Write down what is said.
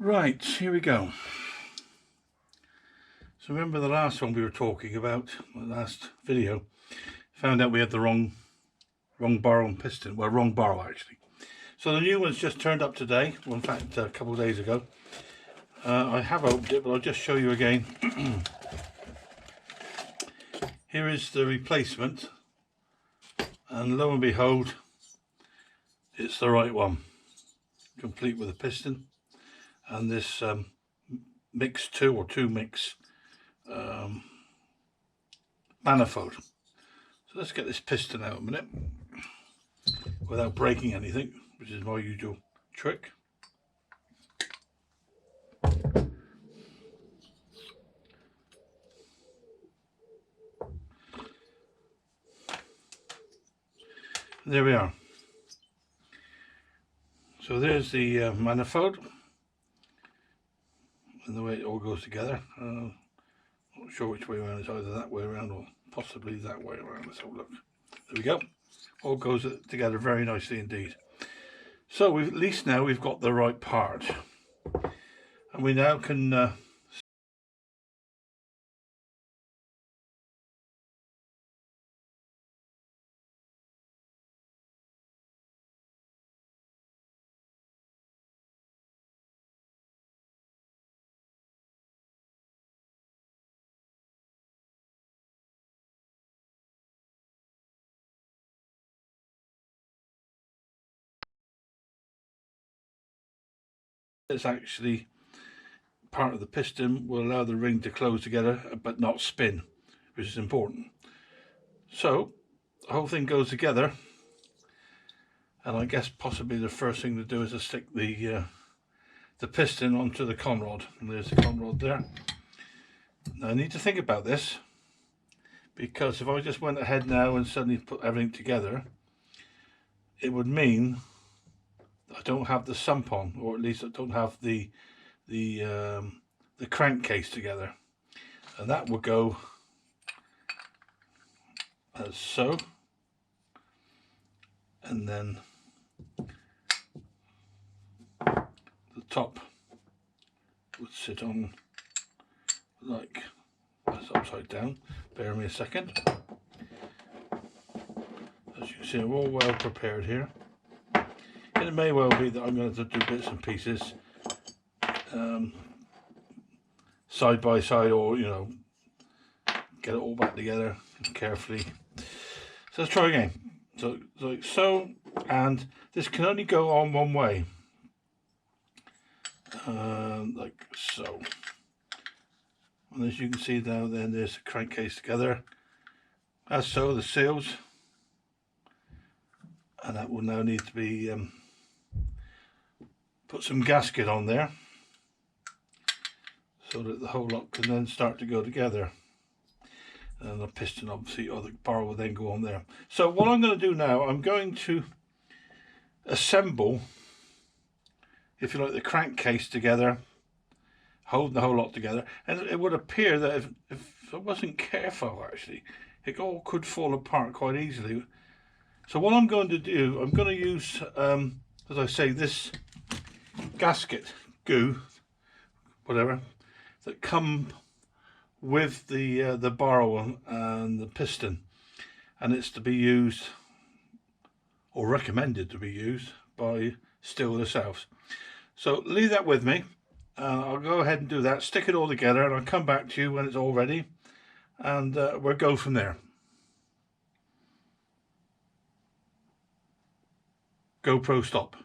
Right, here we go. So remember the last one we were talking about, the last video, found out we had the wrong barrel and piston, well, wrong barrel actually. So the new one's just turned up today, well, in fact a couple of days ago. I have opened it, but I'll just show you again. Here is the replacement, and lo and behold, it's the right one, complete with a piston and this mix 2 or 2 mix manifold. So let's get this piston out a minute without breaking anything, which is my usual trick. There we are. So there's the manifold and the way it all goes together. Not sure which way around, it's either that way around or possibly that way around. Let's have a look. There we go. All goes together very nicely indeed. So at least now we've got the right part, and we now can it's actually part of the piston will allow the ring to close together but not spin, which is important. So the whole thing goes together, and I guess possibly the first thing to do is to stick the piston onto the conrod, and there's the conrod there. Now I need to think about this, because if I just went ahead now and suddenly put everything together, it would mean I don't have the sump on, or at least I don't have the crankcase together, and that would go as so, and then the top would sit on like that's upside down. Bear me a second. As you can see, I'm all well prepared here. And it may well be that I'm going to do bits and pieces side by side, or get it all back together carefully. So let's try again. So like so, and this can only go on one way, like so. And as you can see now, then there's the crankcase together, as so the seals, and that will now need to be put some gasket on there so that the whole lot can then start to go together, and the piston obviously, or the barrel, will then go on there. So what I'm going to do now, I'm going to assemble, if you like, the crankcase together, holding the whole lot together, and it would appear that if I wasn't careful, actually it all could fall apart quite easily. So what I'm going to do, I'm going to use as I say, this gasket goo, whatever, that come with the barrel and the piston, and it's to be used, or recommended to be used, by Still themselves. So leave that with me. I'll go ahead and do that, stick it all together, and I'll come back to you when it's all ready, and we'll go from there. GoPro stop.